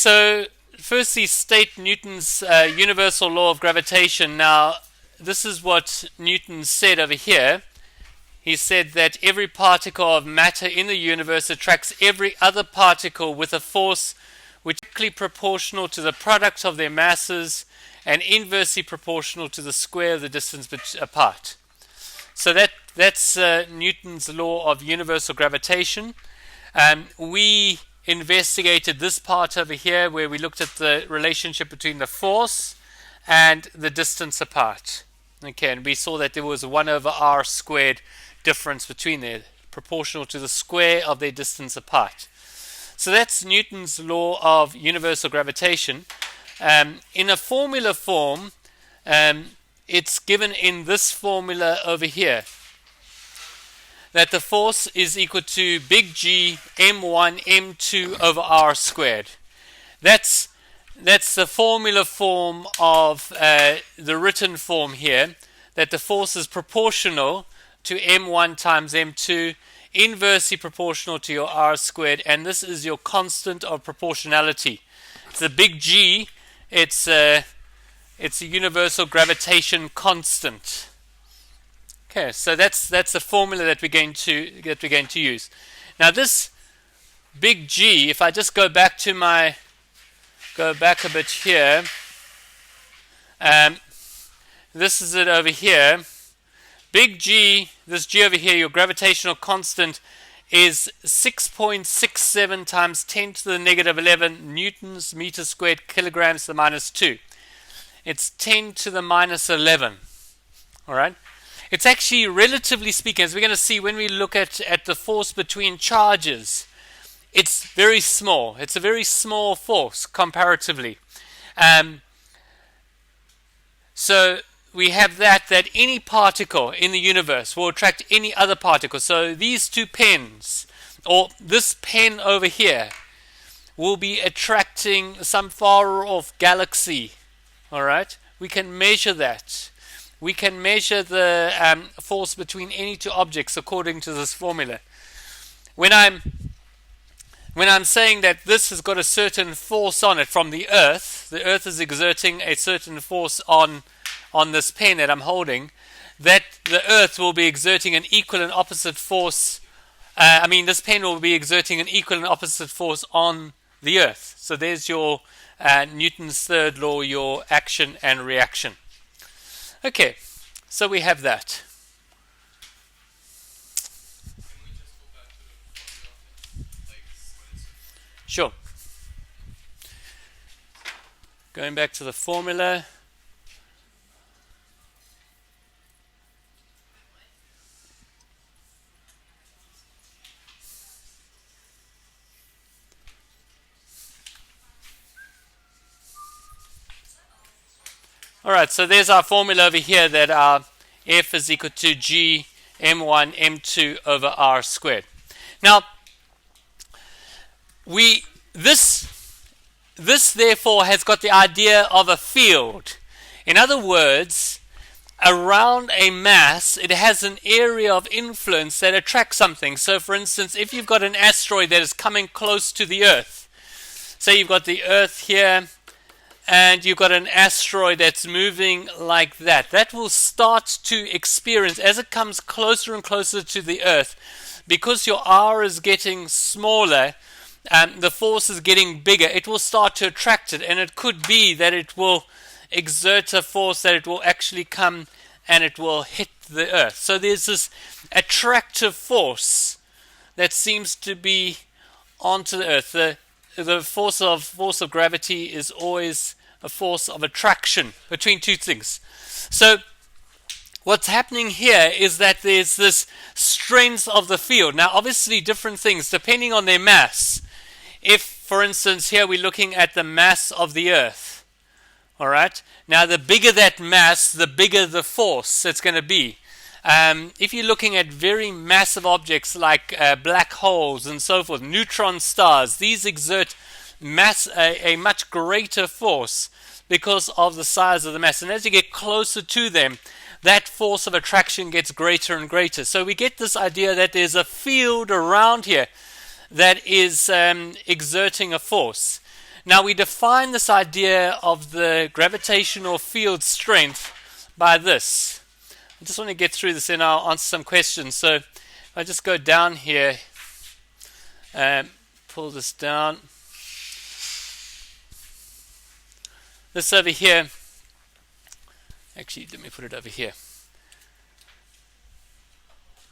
So, firstly, state Newton's universal law of gravitation. Now, this is what Newton said over here. He said that every particle of matter in the universe attracts every other particle with a force which is directly proportional to the product of their masses and inversely proportional to the square of the distance apart. So that's Newton's law of universal gravitation. We investigated this part over here where we looked at the relationship between the force and the distance apart. Okay, and we saw that there was a 1 over r squared difference between there, proportional to the square of their distance apart. So that's Newton's law of universal gravitation. In a formula form, it's given in this formula over here, that the force is equal to big G m1 m2 over r squared. That's the formula form of the written form here, that the force is proportional to m1 times m2, inversely proportional to your r squared, and this is your constant of proportionality. It's the big G. It's a universal gravitation constant. Okay, so that's the formula that we're going to use. Now this big G, if I just go back a bit here, this is it over here. Big G, this G over here, your gravitational constant, is 6.67 times 10 to the negative 11 newtons meters squared kilograms to the minus 2. It's 10 to the minus 11. All right. It's actually, relatively speaking, as we're going to see when we look at the force between charges, it's very small. It's a very small force comparatively. So we have that any particle in the universe will attract any other particle. So these two pens, or this pen over here, will be attracting some far off galaxy. All right, we can measure that. We can measure the force between any two objects according to this formula. When I'm saying that this has got a certain force on it from the Earth is exerting a certain force on this pen that I'm holding, that the Earth will be exerting an equal and opposite force. This pen will be exerting an equal and opposite force on the Earth. So there's your Newton's third law, your action and reaction. Okay, so we have that. Sure. Going back to the formula. Alright, so there's our formula over here, that our F is equal to G m1 m2 over r squared. Now, this therefore has got the idea of a field. In other words, around a mass, it has an area of influence that attracts something. So for instance, if you've got an asteroid that is coming close to the Earth, say you've got the Earth here, and you've got an asteroid that's moving like that, that will start to experience, as it comes closer and closer to the Earth, because your r is getting smaller, the force is getting bigger, it will start to attract it, and it could be that it will exert a force that it will actually come and it will hit the Earth. So there's this attractive force that seems to be onto the Earth. The force of gravity is always a force of attraction between two things. So what's happening here is that there's this strength of the field. Now obviously different things depending on their mass. If for instance here we're looking at the mass of the Earth, alright, now the bigger that mass, the bigger the force it's going to be. If you're looking at very massive objects like black holes and so forth, neutron stars, these exert a much greater force because of the size of the mass. And as you get closer to them, that force of attraction gets greater and greater. So we get this idea that there's a field around here that is exerting a force. Now we define this idea of the gravitational field strength by this. I just want to get through this and I'll answer some questions. So if I just go down here and pull this down. This over here, actually let me put it over here.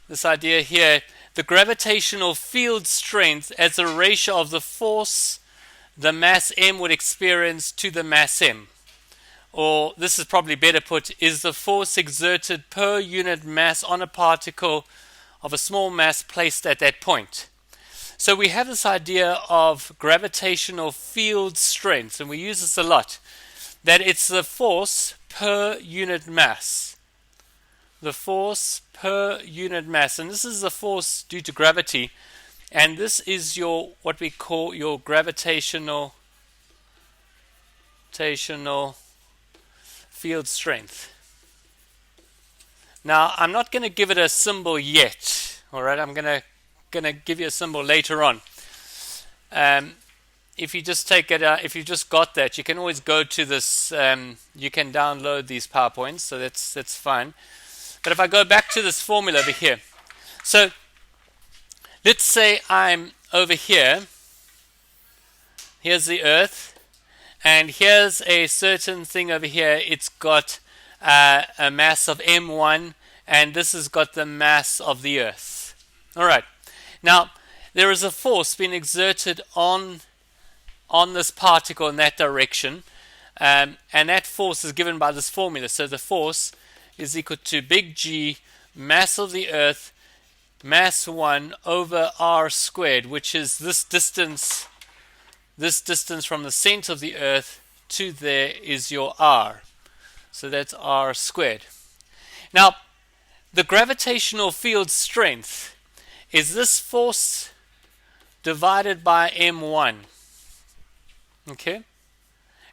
This idea here, the gravitational field strength as a ratio of the force the mass m would experience to the mass m. Or this is probably better put, is the force exerted per unit mass on a particle of a small mass placed at that point. So we have this idea of gravitational field strength, and we use this a lot, that it's the force per unit mass. The force per unit mass, and this is the force due to gravity, and this is your what we call your gravitational field strength. Now I'm not going to give it a symbol yet. All right, I'm going to give you a symbol later on. If you just take it, if you just got that, you can always go to this. You can download these PowerPoints, so that's fine. But if I go back to this formula over here, so let's say I'm over here. Here's the Earth, and here's a certain thing over here. It's got a mass of m1, and this has got the mass of the Earth. All right. Now there is a force being exerted on this particle in that direction, and that force is given by this formula. So the force is equal to big G, mass of the Earth, mass 1 over r squared, which is this distance from the center of the Earth to there is your r. So that's r squared. Now, the gravitational field strength is this force divided by m1. Okay?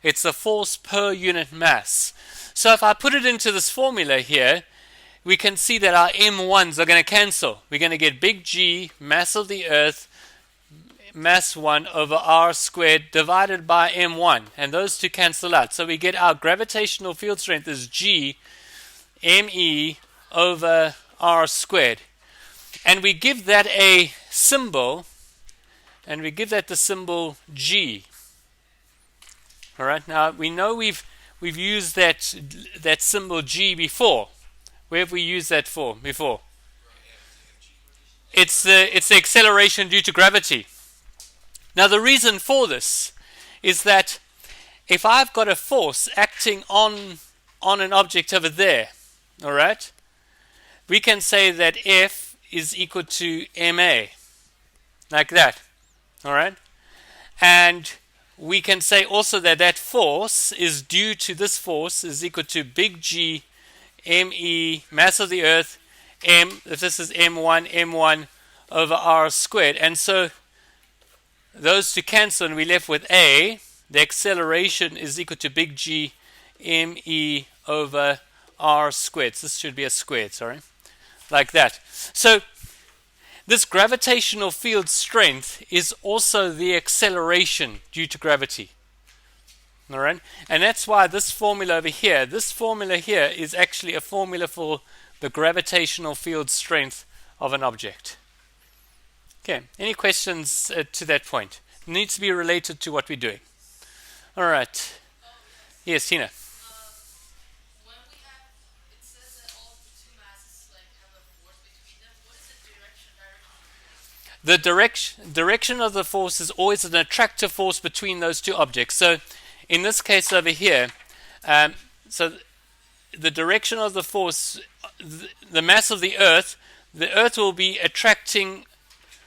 It's the force per unit mass. So if I put it into this formula here, we can see that our m1s are going to cancel. We're going to get big G, mass of the Earth, mass 1 over r squared divided by m1. And those two cancel out. So we get our gravitational field strength is G me over r squared. And we give that a symbol, and we give that the symbol G. All right. Now we know we've used that symbol G before. Where have we used that for before? It's the acceleration due to gravity. Now the reason for this is that if I've got a force acting on an object over there, all right, we can say that F is equal to ma, like that, all right, and we can say also that that force is due to this force is equal to big G me, mass of the Earth, m, if this is m1 over r squared. And so those two cancel and we're left with a. The acceleration is equal to big G me over r squared. So this should be a squared, sorry, like that. So this gravitational field strength is also the acceleration due to gravity. All right, and that's why this formula over here, is actually a formula for the gravitational field strength of an object. Okay, any questions to that point? It needs to be related to what we're doing. All right. Yes, Tina. When we have, it says that all the two masses have a force between them. What is the direction? The direction of the force is always an attractive force between those two objects. So in this case over here, so the direction of the force, the mass of the Earth will be attracting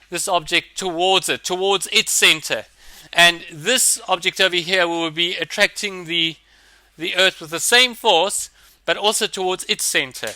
this object towards its center. And this object over here will be attracting the Earth with the same force, but also towards its center.